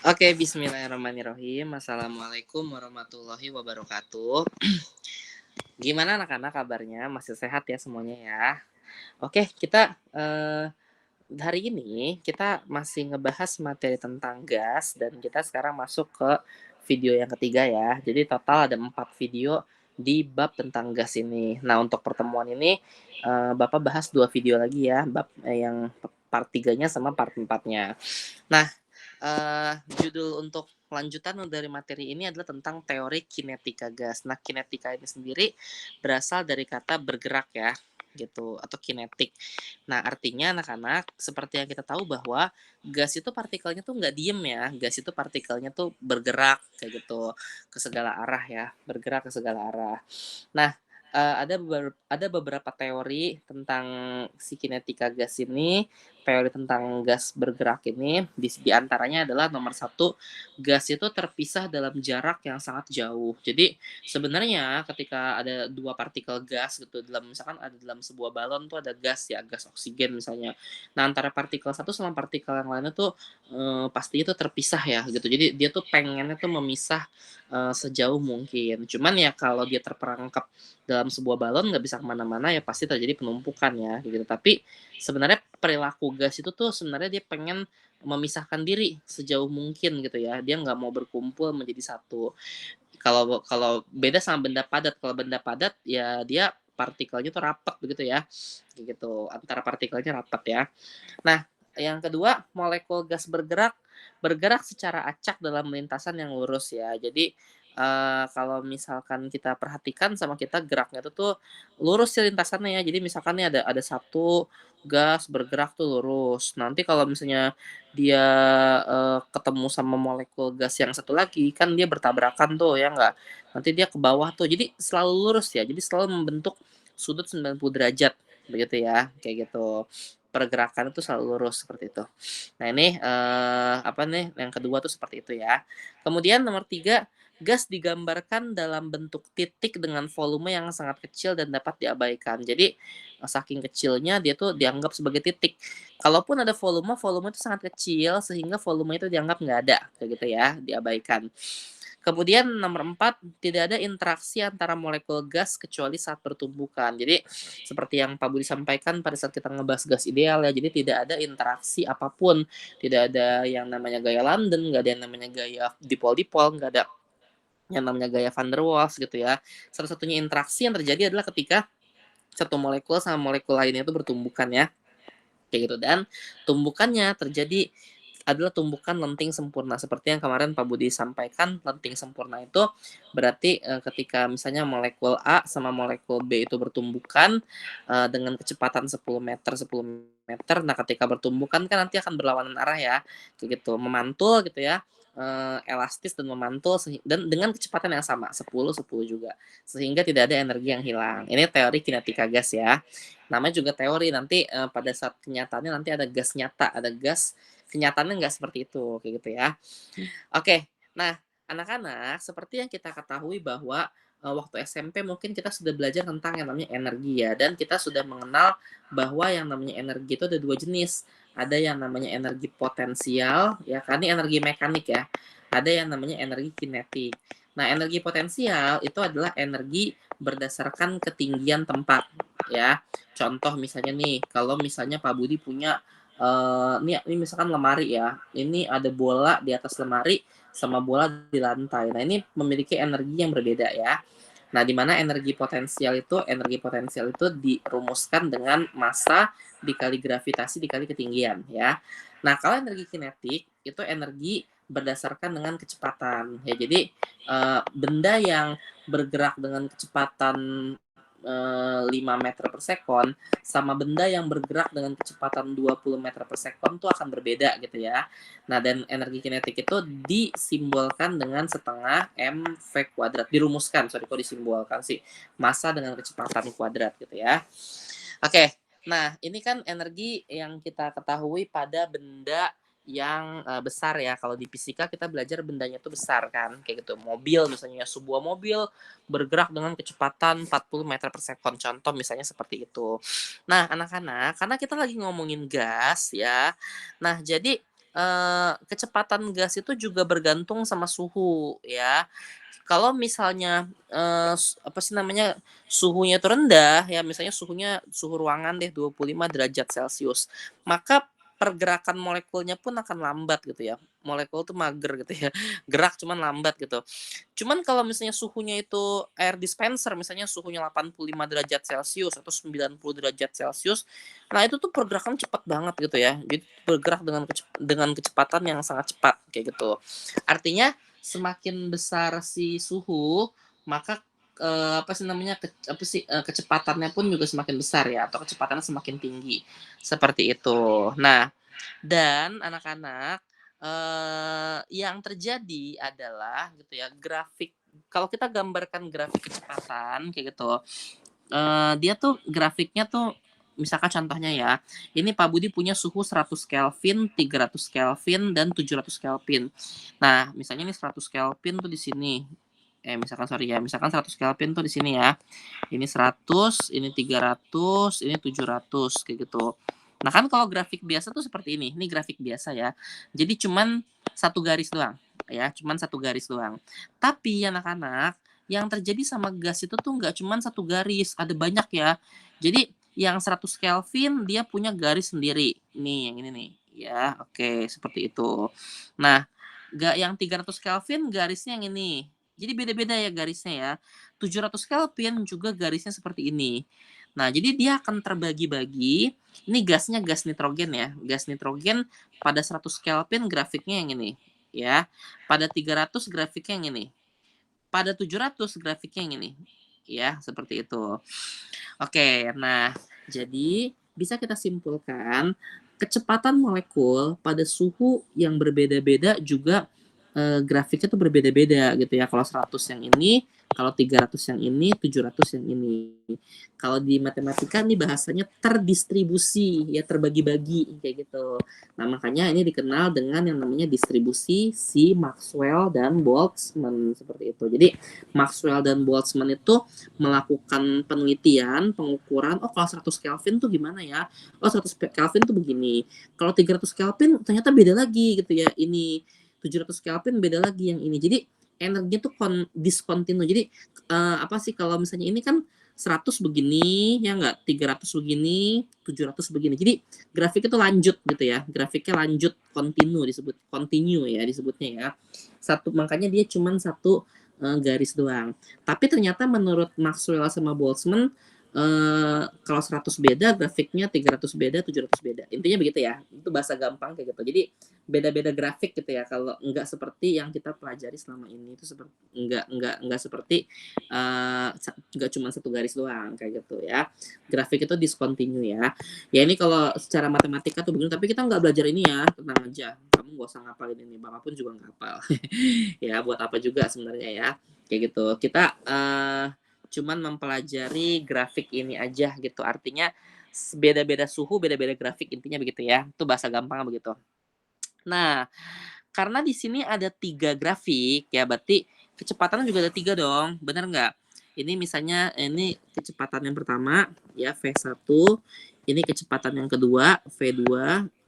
Oke, bismillahirrahmanirrahim. Assalamualaikum warahmatullahi wabarakatuh. Gimana anak-anak kabarnya? Masih sehat ya semuanya ya? Oke, hari ini kita masih ngebahas materi tentang gas dan kita sekarang masuk ke video yang ketiga ya. Jadi total ada 4 video di bab tentang gas ini. Nah, untuk pertemuan ini, Bapak bahas 2 video lagi ya, yang part tiganya sama part empatnya. Nah, judul untuk lanjutan dari materi ini adalah tentang teori kinetika gas. Nah, kinetika ini sendiri berasal dari kata bergerak ya, gitu, atau kinetik. Nah, artinya anak-anak, seperti yang kita tahu bahwa gas itu partikelnya tuh nggak diem ya, gas itu partikelnya tuh bergerak kayak gitu, ke segala arah ya, bergerak ke segala arah. Nah, ada beberapa teori tentang si kinetika gas ini, teori tentang gas bergerak ini, di antaranya adalah nomor satu, gas itu terpisah dalam jarak yang sangat jauh. Jadi, sebenarnya ketika ada 2 partikel gas gitu, misalkan ada dalam sebuah balon tuh ada gas ya, gas oksigen misalnya. Nah, antara partikel satu sama partikel yang lainnya tuh, pasti itu terpisah ya gitu. Jadi dia tuh pengennya tuh memisah, sejauh mungkin. Cuman ya kalau dia terperangkap dalam sebuah balon nggak bisa kemana-mana ya pasti terjadi penumpukan ya gitu. Tapi sebenarnya perilaku gas itu tuh sebenarnya dia pengen memisahkan diri sejauh mungkin gitu ya. Dia nggak mau berkumpul menjadi satu. Kalau kalau beda sama benda padat. Kalau benda padat ya dia partikelnya tuh rapat begitu ya. Kayak gitu. Antara partikelnya rapat ya. Nah, yang kedua, molekul gas bergerak secara acak dalam lintasan yang lurus ya. Jadi, kalau misalkan kita perhatikan sama kita geraknya itu tuh lurus ya lintasannya ya. Jadi misalkan nih ada satu gas bergerak tuh lurus. Nanti kalau misalnya dia, ketemu sama molekul gas yang satu lagi, kan dia bertabrakan tuh ya nggak? Nanti dia ke bawah tuh. Jadi selalu lurus ya, jadi selalu membentuk sudut 90 derajat, begitu ya, kayak gitu. Pergerakan itu selalu lurus seperti itu. Nah ini, apa nih, yang kedua tuh seperti itu ya. Kemudian nomor 3, gas digambarkan dalam bentuk titik dengan volume yang sangat kecil dan dapat diabaikan. Jadi, saking kecilnya dia tuh dianggap sebagai titik. Kalaupun ada volume, volume itu sangat kecil sehingga volume itu dianggap nggak ada, kayak gitu ya, diabaikan. Kemudian nomor 4, tidak ada interaksi antara molekul gas kecuali saat pertumbukan. Jadi seperti yang Pak Budi sampaikan pada saat kita ngebahas gas ideal ya, jadi tidak ada interaksi apapun, tidak ada yang namanya gaya London, nggak ada yang namanya gaya dipol-dipol, nggak ada yang namanya gaya van der Waals gitu ya. Salah satunya interaksi yang terjadi adalah ketika satu molekul sama molekul lainnya itu bertumbukan ya, kayak gitu. Dan tumbukannya terjadi adalah tumbukan lenting sempurna. Seperti yang kemarin Pak Budi sampaikan, lenting sempurna itu berarti, ketika misalnya molekul A sama molekul B itu bertumbukan, dengan kecepatan 10 meter 10 meter. Nah, ketika bertumbukan kan nanti akan berlawanan arah ya, kayak gitu, memantul gitu ya, elastis dan memantul dan dengan kecepatan yang sama, 10 10 juga, sehingga tidak ada energi yang hilang. Ini teori kinetika gas ya. Namanya juga teori, nanti, pada saat kenyataannya nanti ada gas nyata, ada gas kenyataannya nggak seperti itu, kayak gitu ya. Oke, nah anak-anak seperti yang kita ketahui bahwa, waktu SMP mungkin kita sudah belajar tentang yang namanya energi ya, dan kita sudah mengenal bahwa yang namanya energi itu ada 2 jenis. Ada yang namanya energi potensial, ya kan, ini energi mekanik ya. Ada yang namanya energi kinetik. Nah, energi potensial itu adalah energi berdasarkan ketinggian tempat, ya. Contoh misalnya nih, kalau misalnya Pak Budi punya, ini misalkan lemari ya, ini ada bola di atas lemari sama bola di lantai. Nah, ini memiliki energi yang berbeda ya. Nah, di mana energi potensial itu dirumuskan dengan massa dikali gravitasi dikali ketinggian ya. Nah, kalau energi kinetik itu energi berdasarkan dengan kecepatan ya. Jadi, benda yang bergerak dengan kecepatan, 5 meter per sekon sama benda yang bergerak dengan kecepatan 20 meter per sekon tuh akan berbeda gitu ya. Nah, dan energi kinetik itu disimbolkan dengan setengah mv kuadrat, dirumuskan, sorry kok disimbolkan sih, massa dengan kecepatan kuadrat gitu ya. Oke, nah ini kan energi yang kita ketahui pada benda yang, besar ya. Kalau di fisika kita belajar bendanya itu besar kan, kayak gitu. Mobil misalnya, sebuah mobil bergerak dengan kecepatan 40 meter per sekon, contoh misalnya seperti itu. Nah, anak-anak, karena kita lagi ngomongin gas ya, nah jadi, kecepatan gas itu juga bergantung sama suhu ya. Kalau misalnya, apa sih namanya, suhunya itu rendah ya, misalnya suhu ruangan deh 25 derajat Celcius, maka pergerakan molekulnya pun akan lambat gitu ya. Molekul tuh mager gitu ya, gerak cuman lambat gitu. Cuman kalau misalnya suhunya itu air dispenser, misalnya suhunya 85 derajat Celcius atau 90 derajat Celcius, nah itu tuh pergerakan cepat banget gitu ya. Jadi bergerak dengan kecepatan yang sangat cepat kayak gitu. Artinya semakin besar si suhu, maka apa sih namanya, kecepatannya pun juga semakin besar ya, atau kecepatannya semakin tinggi, seperti itu. Nah, dan anak-anak, yang terjadi adalah gitu ya, grafik kalau kita gambarkan grafik kecepatan kayak gitu, dia tuh grafiknya tuh misalkan contohnya ya, ini Pak Budi punya suhu 100 Kelvin, 300 Kelvin, dan 700 Kelvin. Nah, misalnya ini 100 Kelvin tuh di sini. Misalkan sorry ya, misalkan 100 Kelvin tuh di sini ya. Ini 100, ini 300, ini 700 kayak gitu. Nah, kan kalau grafik biasa tuh seperti ini grafik biasa ya. Jadi cuman satu garis doang ya, cuman satu garis doang. Tapi anak-anak, yang terjadi sama gas itu tuh nggak cuman satu garis, ada banyak ya. Jadi yang 100 Kelvin dia punya garis sendiri. Nih, yang ini nih. Ya, oke, seperti itu. Nah, nggak yang 300 Kelvin garisnya yang ini. Jadi beda-beda ya garisnya ya. 700 Kelvin juga garisnya seperti ini. Nah, jadi dia akan terbagi-bagi. Ini gasnya gas nitrogen ya. Gas nitrogen pada 100 Kelvin grafiknya yang ini ya. Pada 300 grafiknya yang ini. Pada 700 grafiknya yang ini. Ya, seperti itu. Oke, nah jadi bisa kita simpulkan kecepatan molekul pada suhu yang berbeda-beda juga grafiknya tuh berbeda-beda gitu ya. Kalau 100 yang ini, kalau 300 yang ini, 700 yang ini. Kalau di matematika nih bahasanya terdistribusi, ya terbagi-bagi kayak gitu. Nah, makanya ini dikenal dengan yang namanya distribusi si Maxwell dan Boltzmann seperti itu. Jadi Maxwell dan Boltzmann itu melakukan penelitian, pengukuran, oh kalau 100 Kelvin tuh gimana ya? Oh 100 Kelvin tuh begini. Kalau 300 Kelvin ternyata beda lagi gitu ya. Ini 700 Kelvin beda lagi yang ini. Jadi energinya tuh diskontinu. Jadi apa sih kalau misalnya ini kan 100 begini, ya enggak, 300 begini, 700 begini. Jadi grafik itu lanjut gitu ya. Grafiknya lanjut kontinu disebut continue ya disebutnya ya. Makanya dia cuma satu garis doang. Tapi ternyata menurut Maxwell sama Boltzmann kalau 100 beda grafiknya, 300 beda, 700 beda. Intinya begitu ya. Itu bahasa gampang kayak gitu. Jadi beda-beda grafik gitu ya. Kalau enggak seperti yang kita pelajari selama ini itu seperti enggak seperti enggak cuma satu garis doang kayak gitu ya. Grafik itu discontinue ya. Ya ini kalau secara matematika tuh begini, tapi kita nggak belajar ini ya, tenang aja. Kamu nggak usah ngapalin ini, Bapak pun juga nggak hafal. Ya buat apa juga sebenarnya ya. Kayak gitu. Kita cuman mempelajari grafik ini aja gitu. Artinya beda-beda suhu, beda-beda grafik intinya begitu ya. Itu bahasa gampang begitu. Nah, karena di sini ada 3 grafik ya, berarti kecepatannya juga ada 3 dong, benar nggak? Ini misalnya ini kecepatan yang pertama ya V1, ini kecepatan yang kedua V2,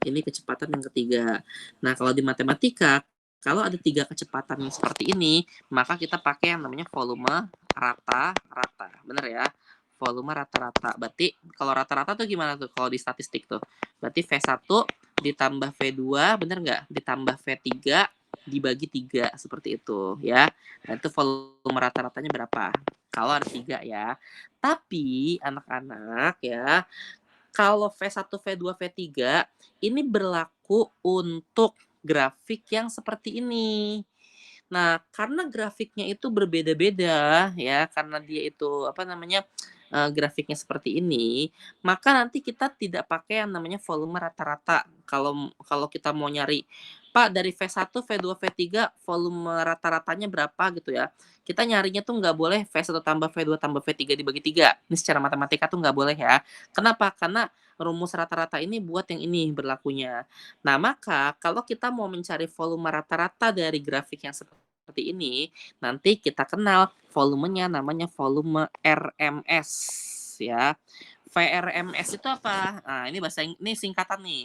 ini kecepatan yang ketiga. Nah, kalau di matematika kalau ada 3 kecepatan yang seperti ini, maka kita pakai yang namanya volume rata-rata. Bener ya? Volume rata-rata. Berarti kalau rata-rata tuh gimana tuh kalau di statistik tuh? Berarti V1 ditambah V2, bener nggak? Ditambah V3 dibagi 3 seperti itu ya. Nah, itu volume rata-ratanya berapa? Kalau ada 3 ya. Tapi anak-anak ya, kalau V1, V2, V3 ini berlaku untuk grafik yang seperti ini. Nah, karena grafiknya itu berbeda-beda ya, karena dia itu apa namanya, grafiknya seperti ini, maka nanti kita tidak pakai yang namanya volume rata-rata. Kalau kalau kita mau nyari, "Pak, dari V1, V2, V3 volume rata-ratanya berapa?" Gitu ya. Kita nyarinya tuh nggak boleh V1 tambah V2 tambah V3 dibagi 3. Ini secara matematika tuh nggak boleh ya. Kenapa? Karena rumus rata-rata ini buat yang ini berlakunya. Nah, maka kalau kita mau mencari volume rata-rata dari grafik yang seperti ini, nanti kita kenal volumenya namanya volume RMS ya. VRMS itu apa? Nah, ini ini singkatan nih.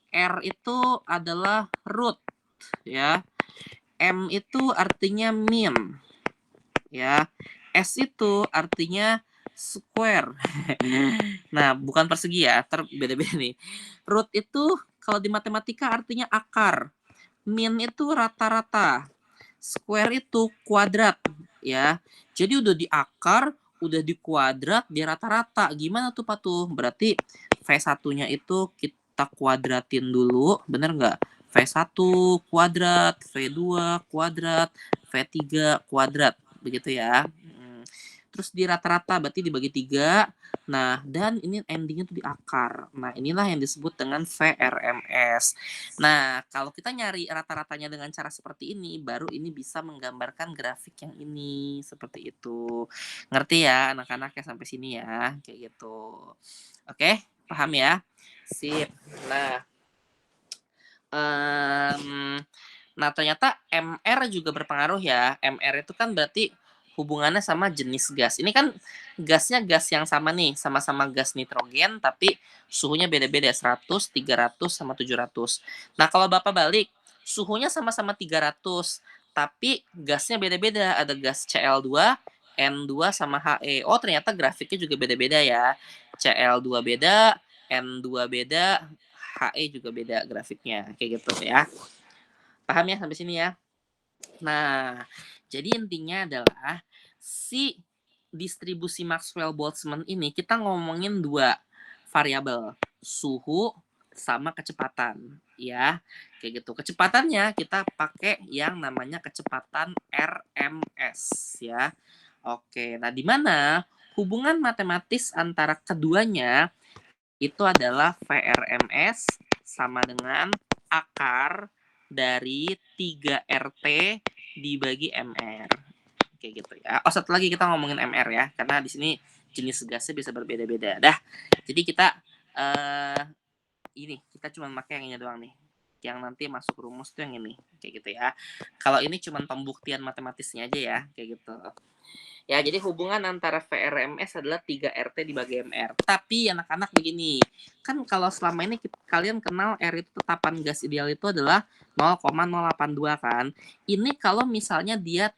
R itu adalah root, ya. M itu artinya min, ya. S itu artinya square. Nah, bukan persegi ya, beda-beda nih. Root itu kalau di matematika artinya akar. Min itu rata-rata. Square itu kuadrat, ya. Jadi udah di akar, udah di kuadrat, di rata-rata. Gimana tuh, Pak tuh? Berarti V1-nya itu kita kuadratin dulu, bener nggak? V1 kuadrat, V2 kuadrat, V3 kuadrat. Begitu ya. Terus di rata-rata berarti dibagi 3. Nah, dan ini endingnya tuh di akar. Nah, inilah yang disebut dengan VRMS. Nah, kalau kita nyari rata-ratanya dengan cara seperti ini, baru ini bisa menggambarkan grafik yang ini. Seperti itu. Ngerti ya anak-anak ya sampai sini ya? Kayak gitu. Oke, paham ya? Sip. Nah, nah ternyata MR juga berpengaruh ya. MR itu kan berarti hubungannya sama jenis gas. Ini kan gasnya gas yang sama nih, sama-sama gas nitrogen tapi suhunya beda-beda, 100, 300 sama 700. Nah, kalau Bapak balik, suhunya sama-sama 300, tapi gasnya beda-beda. Ada gas Cl2, N2 sama He. Oh, ternyata grafiknya juga beda-beda ya. Cl2 beda, N2 beda, He juga beda grafiknya. Kayak gitu ya. Paham ya sampai sini ya? Nah, jadi intinya adalah si distribusi Maxwell-Boltzmann ini kita ngomongin 2 variabel, suhu sama kecepatan, ya. Kayak gitu. Kecepatannya kita pakai yang namanya kecepatan RMS, ya. Oke, nah di mana hubungan matematis antara keduanya itu adalah VRMS sama dengan akar dari 3RT dibagi MR. Kayak gitu ya. Oh, satu lagi kita ngomongin MR ya, karena di sini jenis gasnya bisa berbeda-beda. Dah. Jadi kita ini kita cuma pakai yang ini doang nih. Yang nanti masuk rumus tuh yang ini, kayak gitu ya. Kalau ini cuma pembuktian matematisnya aja ya, kayak gitu. Ya, jadi hubungan antara VRMS adalah 3RT dibagi MR. Tapi anak-anak begini, kan kalau selama ini kalian kenal R itu tetapan gas ideal itu adalah 0,082 kan. Ini kalau misalnya dia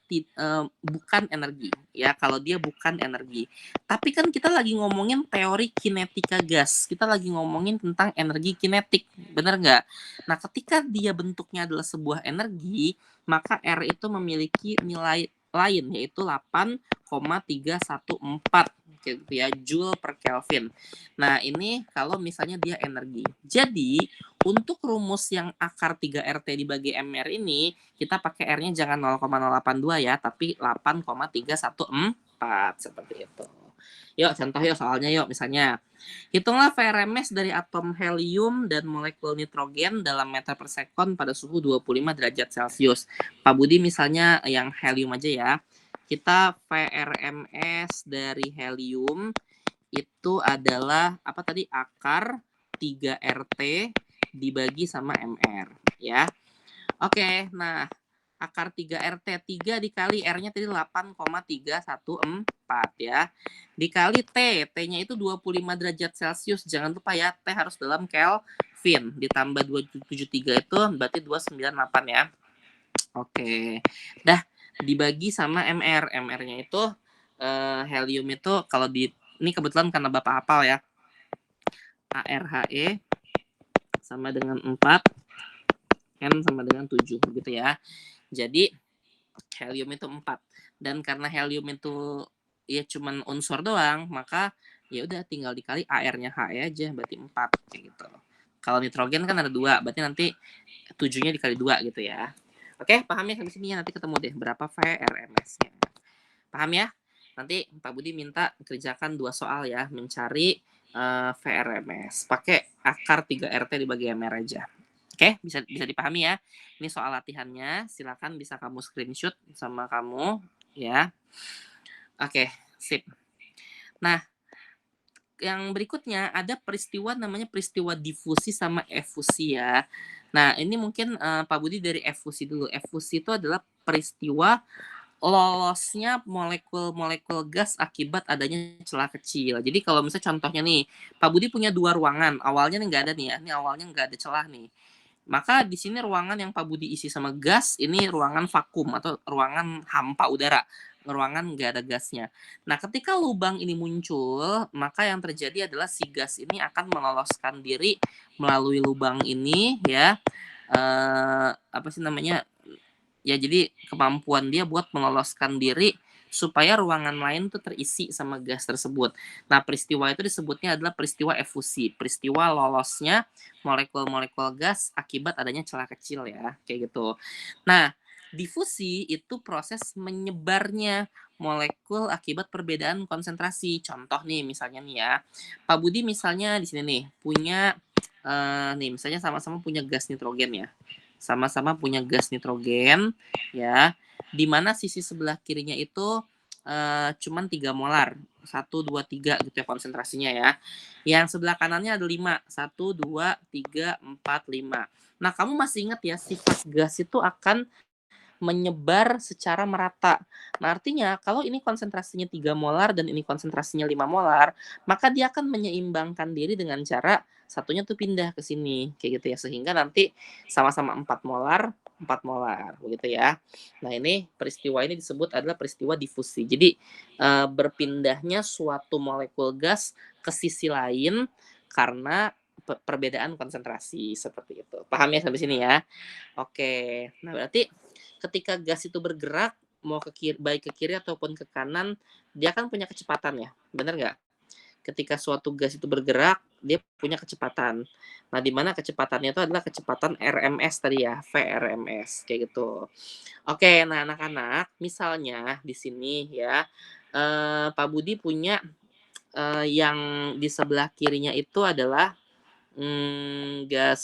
bukan energi, ya kalau dia bukan energi. Tapi kan kita lagi ngomongin teori kinetika gas. Kita lagi ngomongin tentang energi kinetik, bener nggak? Nah, ketika dia bentuknya adalah sebuah energi, maka R itu memiliki nilai lain yaitu 8,314 gitu ya, Joule per Kelvin. Nah, ini kalau misalnya dia energi. Jadi, untuk rumus yang akar 3RT dibagi MR ini, kita pakai R-nya jangan 0,082 ya, tapi 8,314 seperti itu. Yuk, contoh yuk soalnya yuk, misalnya. Hitunglah VRMS dari atom helium dan molekul nitrogen dalam meter per sekon pada suhu 25 derajat Celcius. Pak Budi misalnya yang helium aja ya. Kita VRMS dari helium itu adalah apa tadi? Akar 3RT dibagi sama MR ya. Oke, nah akar 3RT 3 dikali R-nya tadi 8,314 ya. Dikali T, T-nya itu 25 derajat Celcius. Jangan lupa ya, T harus dalam Kelvin. Ditambah 273 itu berarti 298 ya. Oke. Dah dibagi sama MR. MR-nya itu helium itu kalau di ini kebetulan karena Bapak hafal ya. ARHE sama dengan 4, N sama dengan 7 gitu ya. Jadi helium itu 4. Dan karena helium itu ya cuman unsur doang, maka ya udah tinggal dikali AR-nya He aja berarti 4 kayak gitu. Kalau nitrogen kan ada 2, berarti nanti 7-nya dikali 2 gitu ya. Oke, paham ya sampai sini ya, nanti ketemu deh berapa VRMS-nya. Paham ya? Nanti Pak Budi minta kerjakan 2 soal ya, mencari VRMS. Pakai akar 3RT dibagi MR aja. Oke, bisa dipahami ya. Ini soal latihannya, silakan bisa kamu screenshot sama kamu ya. Oke, sip. Nah, yang berikutnya ada peristiwa namanya peristiwa difusi sama efusi ya. Nah, ini mungkin Pak Budi dari efusi dulu. Efusi itu adalah peristiwa lolosnya molekul-molekul gas akibat adanya celah kecil. Jadi kalau misalnya contohnya nih, Pak Budi punya 2 ruangan, awalnya nih nggak ada nih ya, ini awalnya nggak ada celah nih. Maka di sini ruangan yang Pak Budi isi sama gas, ini ruangan vakum atau ruangan hampa udara, ruangan nggak ada gasnya. Nah, ketika lubang ini muncul, maka yang terjadi adalah si gas ini akan meloloskan diri melalui lubang ini ya, apa sih namanya, ya jadi kemampuan dia buat meloloskan diri supaya ruangan lain tuh terisi sama gas tersebut. Nah, peristiwa itu disebutnya adalah peristiwa efusi, peristiwa lolosnya molekul-molekul gas akibat adanya celah kecil ya, kayak gitu. Nah, difusi itu proses menyebarnya molekul akibat perbedaan konsentrasi. Contoh nih, misalnya nih ya, Pak Budi misalnya di sini nih punya nih misalnya sama-sama punya gas nitrogen ya. Sama-sama punya gas nitrogen ya, di mana sisi sebelah kirinya itu cuman 3 molar. 1, 2, 3 gitu ya konsentrasinya ya. Yang sebelah kanannya ada 5. 1, 2, 3, 4, 5. Nah, kamu masih ingat ya sifat gas itu akan menyebar secara merata. Nah, artinya kalau ini konsentrasinya 3 molar dan ini konsentrasinya 5 molar, maka dia akan menyeimbangkan diri dengan cara satunya tuh pindah ke sini, kayak gitu ya. Sehingga nanti sama-sama 4 molar, begitu ya. Nah, ini peristiwa ini disebut adalah peristiwa difusi. Jadi, berpindahnya suatu molekul gas ke sisi lain karena perbedaan konsentrasi, seperti itu. Paham ya sampai sini ya? Oke. Nah, berarti ketika gas itu bergerak, mau ke kiri, baik ke kiri ataupun ke kanan, dia kan punya kecepatan ya, benar nggak? Ketika suatu gas itu bergerak, dia punya kecepatan. Nah, di mana kecepatannya itu adalah kecepatan RMS tadi ya, VRMS, kayak gitu. Oke, nah anak-anak, misalnya di sini ya, Pak Budi punya yang di sebelah kirinya itu adalah gas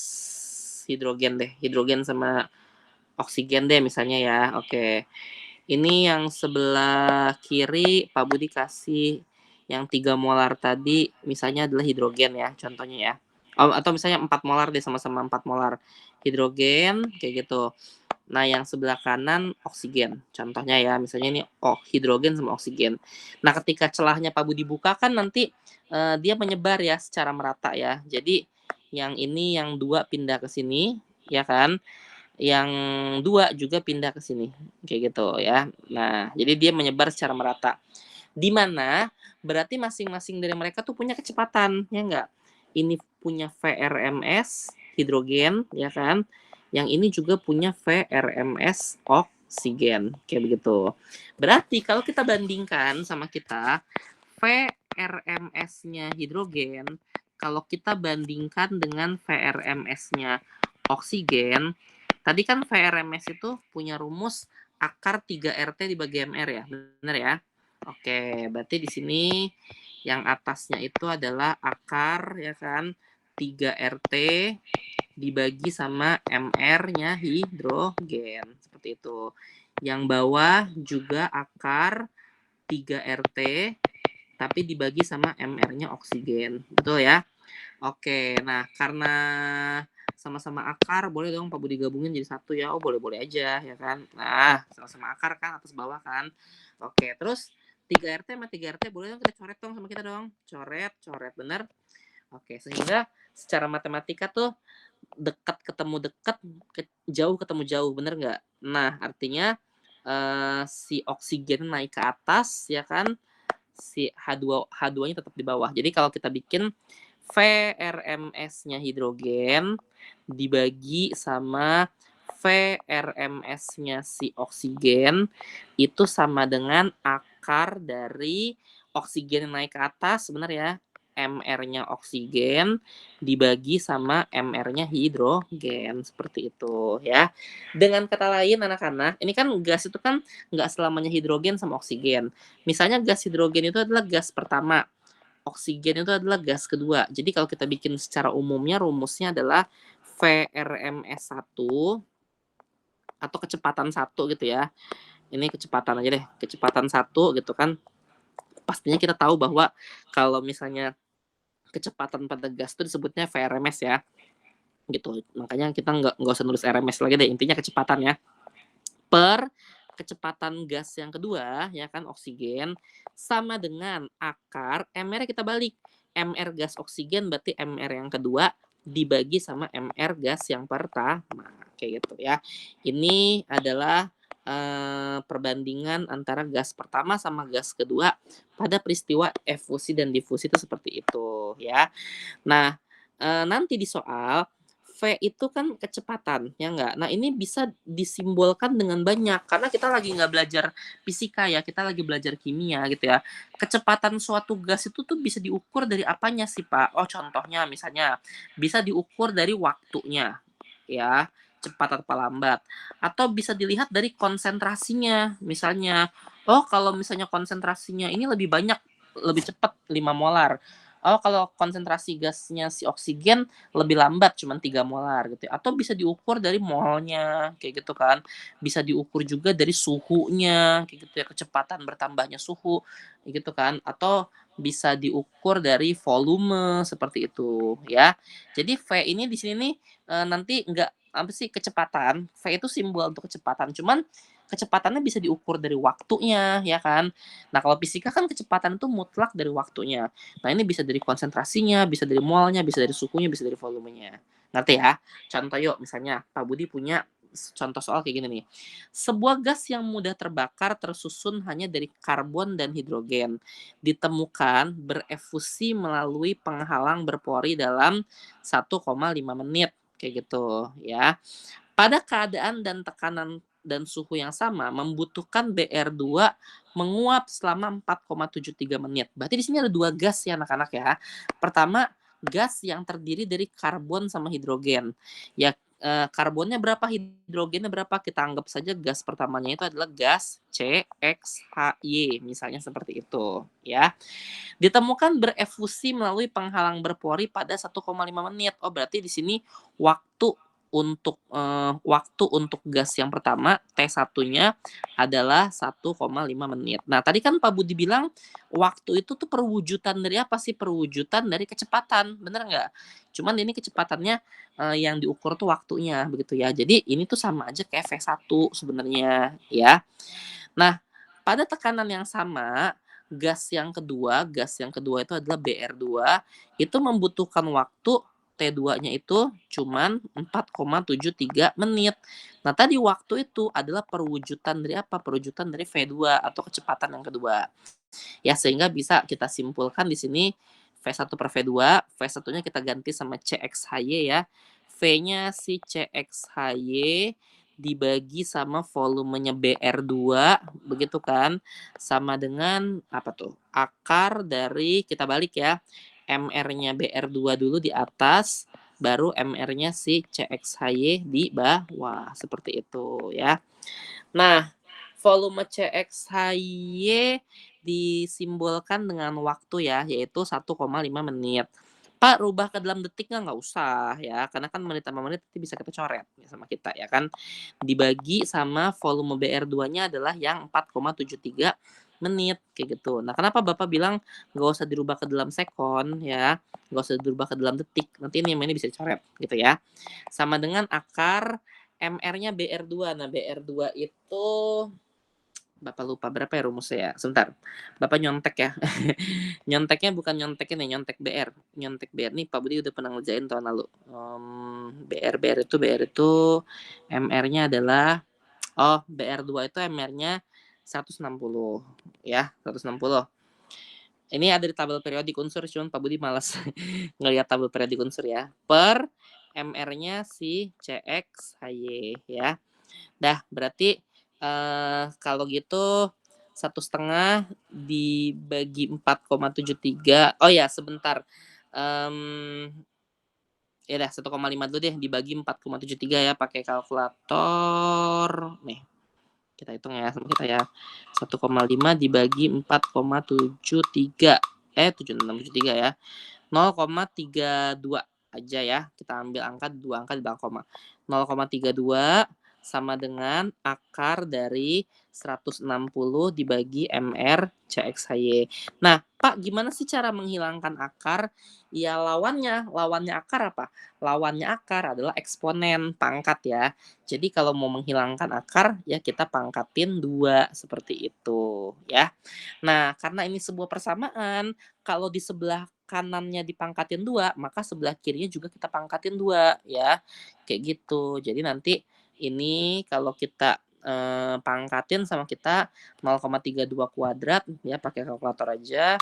hidrogen deh, hidrogen sama oksigen deh misalnya ya, oke. Ini yang sebelah kiri Pak Budi kasih yang 3 molar tadi misalnya adalah hidrogen ya, contohnya ya. Oh, atau misalnya 4 molar deh, sama-sama 4 molar hidrogen, kayak gitu. Nah, yang sebelah kanan oksigen, contohnya ya, misalnya ini hidrogen sama oksigen. Nah, ketika celahnya Pak Budi buka kan nanti, dia menyebar ya secara merata ya. Jadi, yang ini yang 2 pindah ke sini, ya kan? Yang 2 juga pindah ke sini, kayak gitu ya. Nah, jadi dia menyebar secara merata. Di mana berarti masing-masing dari mereka tuh punya kecepatan, ya enggak? Ini punya VRMS hidrogen, ya kan? Yang ini juga punya VRMS oksigen, kayak begitu. Berarti kalau kita bandingkan sama kita, VRMS-nya hidrogen, kalau kita bandingkan dengan VRMS-nya oksigen, tadi kan VRMS itu punya rumus akar 3RT dibagi MR ya, benar ya? Oke, berarti di sini yang atasnya itu adalah akar ya kan 3RT dibagi sama MR-nya hidrogen, seperti itu. Yang bawah juga akar 3RT tapi dibagi sama MR-nya oksigen. Betul ya? Oke, nah karena sama-sama akar, boleh dong Pak Budi gabungin jadi satu ya? Oh, boleh-boleh aja ya kan? Nah, sama-sama akar kan atas bawah kan? Oke, terus 3RT sama 3RT boleh dong kita coret dong sama kita dong? Coret, coret, bener? Oke, sehingga secara matematika tuh dekat ketemu dekat, jauh ketemu jauh, bener nggak? Nah, artinya si oksigen naik ke atas ya kan? Si H2-nya tetap di bawah. Jadi kalau kita bikin VRMS-nya hidrogen dibagi sama VRMS-nya si oksigen itu sama dengan akar dari oksigen yang naik ke atas, benar ya? MR-nya oksigen dibagi sama MR-nya hidrogen, seperti itu ya. Dengan kata lain anak-anak, ini kan gas itu kan nggak selamanya hidrogen sama oksigen. Misalnya gas hidrogen itu adalah gas pertama, oksigen itu adalah gas kedua. Jadi kalau kita bikin secara umumnya rumusnya adalah VRMS1 atau kecepatan 1 gitu ya. Ini kecepatan aja deh, kecepatan 1 gitu kan. Pastinya kita tahu bahwa kalau misalnya kecepatan pada gas itu disebutnya VRMS ya. Gitu. Makanya kita nggak usah nulis RMS lagi deh, intinya kecepatan ya. Per kecepatan gas yang kedua, ya kan, oksigen, sama dengan akar, MR kita balik. MR gas oksigen berarti MR yang kedua dibagi sama MR gas yang pertama, kayak gitu ya. Ini adalah perbandingan antara gas pertama sama gas kedua pada peristiwa efusi dan difusi itu seperti itu ya. Nah, nanti di soal V itu kan kecepatan, ya enggak? Nah, ini bisa disimbolkan dengan banyak, karena kita lagi nggak belajar fisika ya, kita lagi belajar kimia gitu ya. Kecepatan suatu gas itu tuh bisa diukur dari apanya sih, Pak? Oh, contohnya misalnya bisa diukur dari waktunya, ya, cepat atau lambat. Atau bisa dilihat dari konsentrasinya, misalnya, oh kalau misalnya konsentrasinya ini lebih banyak, lebih cepat 5 molar. Oh, kalau konsentrasi gasnya si oksigen lebih lambat cuman 3 molar gitu ya, atau bisa diukur dari molnya kayak gitu kan. Bisa diukur juga dari suhunya kayak gitu ya, kecepatan bertambahnya suhu kayak gitu kan, atau bisa diukur dari volume seperti itu ya. Jadi V ini di sini nih, nanti enggak apa sih, kecepatan, V itu simbol untuk kecepatan, cuman kecepatannya bisa diukur dari waktunya ya kan. Nah, kalau fisika kan kecepatan itu mutlak dari waktunya. Nah, ini bisa dari konsentrasinya, bisa dari molnya, bisa dari suhunya, bisa dari volumenya. Ngerti ya? Contoh yuk, misalnya Pak Budi punya contoh soal kayak gini nih. Sebuah gas yang mudah terbakar tersusun hanya dari karbon dan hidrogen. Ditemukan berefusi melalui penghalang berpori dalam 1,5 menit. Kayak gitu ya. Pada keadaan dan tekanan dan suhu yang sama membutuhkan BR2 menguap selama 4,73 menit. Berarti di sini ada dua gas ya anak-anak ya. Pertama, gas yang terdiri dari karbon sama hidrogen. Ya, karbonnya berapa, hidrogennya berapa, kita anggap saja gas pertamanya itu adalah gas CXHY, misalnya seperti itu ya. Ditemukan berefusi melalui penghalang berpori pada 1,5 menit. Oh, berarti di sini waktu untuk gas yang pertama T1-nya adalah 1,5 menit. Nah, tadi kan Pak Budi bilang waktu itu tuh perwujudan dari apa sih? Perwujudan dari kecepatan, bener nggak? Cuman ini kecepatannya, yang diukur tuh waktunya, begitu ya. Jadi ini tuh sama aja kayak V1 sebenarnya, ya. Nah, pada tekanan yang sama, gas yang kedua itu adalah BR2, itu membutuhkan waktu T2-nya itu cuman 4,73 menit. Nah, tadi waktu itu adalah perwujudan dari apa? Perwujudan dari V2 atau kecepatan yang kedua. Ya, sehingga bisa kita simpulkan di sini V1 per V2, V1-nya kita ganti sama CXHY ya. V-nya si CXHY dibagi sama volumenya BR2, begitu kan? Sama dengan apa tuh? Akar dari, kita balik ya, MR-nya BR2 dulu di atas, baru MR-nya si CXHY di bawah, seperti itu ya. Nah, volume CXHY disimbolkan dengan waktu ya, yaitu 1,5 menit. Pak, rubah ke dalam detik nggak usah ya, karena kan menit sama menit nanti bisa kita coret ya sama kita ya kan. Dibagi sama volume BR2-nya adalah yang 4,73 menit kayak gitu. Nah, kenapa Bapak bilang nggak usah dirubah ke dalam sekon ya, nggak usah dirubah ke dalam detik. Nanti ini bisa dicoret gitu ya. Sama dengan akar MR-nya BR2. Nah, BR2 itu Bapak lupa berapa ya rumusnya ya? Sebentar. Bapak nyontek ya. Nyonteknya bukan nyontek ini, nyontek BR. Nyontek BR nih Pak Budi udah pernah ngerjain tahun lalu. BR itu MR-nya adalah, oh, BR2 itu MR-nya 160 ya, 160. Ini ada di tabel periodik unsur, cuman Pak Budi malas ngelihat tabel periodik unsur ya. Per MR-nya si CXHY ya. Dah, berarti kalau gitu 1,5 dibagi 4,73. Oh ya, sebentar. Ya udah 1,5 dulu deh dibagi 4,73 ya pakai kalkulator. Nih, kita hitung ya sama kita ya. 1,5 dibagi 4,73. 7673 ya. 0,32 aja ya. Kita ambil angka 2 angka di belakang koma. 0,32 sama dengan akar dari 160 dibagi MR CXHY. Nah, Pak, gimana sih cara menghilangkan akar? Ya lawannya akar apa? Lawannya akar adalah eksponen pangkat ya. Jadi kalau mau menghilangkan akar, ya kita pangkatin 2 seperti itu ya. Nah, karena ini sebuah persamaan, kalau di sebelah kanannya dipangkatin 2, maka sebelah kirinya juga kita pangkatin 2 ya, kayak gitu. Jadi nanti ini kalau kita, pangkatin sama kita 0,32 kuadrat ya, pakai kalkulator aja,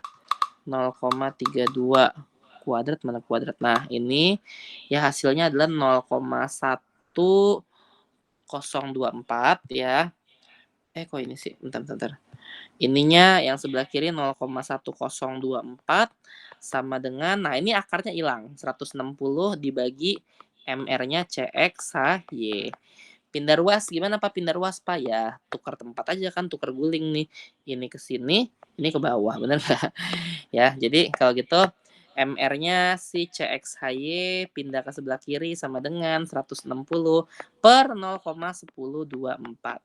0,32 kuadrat, mana kuadrat? Nah, ini ya hasilnya adalah 0,1024 ya. Kok ini sih? Bentar bentar bentar. Ininya yang sebelah kiri 0,1024 sama dengan, nah ini akarnya hilang, 160 dibagi MR-nya CX/Y. Pindah ruas gimana Pak pindah ruas Pak? Ya tukar tempat aja kan, tukar guling nih. Ini ke sini, ini ke bawah, bener nggak? Ya, jadi kalau gitu MR-nya si CXHY pindah ke sebelah kiri sama dengan 160 per 0,1024.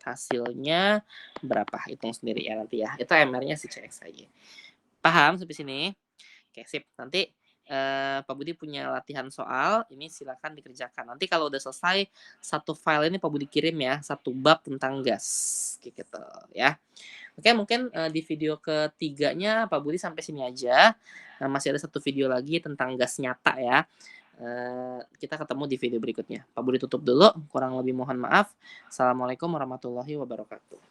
Hasilnya berapa? Hitung sendiri ya nanti ya. Itu MR-nya si CXHY. Paham sampai sini? Oke, sip. Nanti Pak Budi punya latihan soal, ini silakan dikerjakan. Nanti kalau udah selesai, satu file ini Pak Budi kirim ya, satu bab tentang gas, kayak gitu ya. Oke, mungkin di video ketiganya Pak Budi sampai sini aja. Nah, masih ada satu video lagi tentang gas nyata ya. Kita ketemu di video berikutnya. Pak Budi tutup dulu, kurang lebih mohon maaf. Assalamualaikum warahmatullahi wabarakatuh.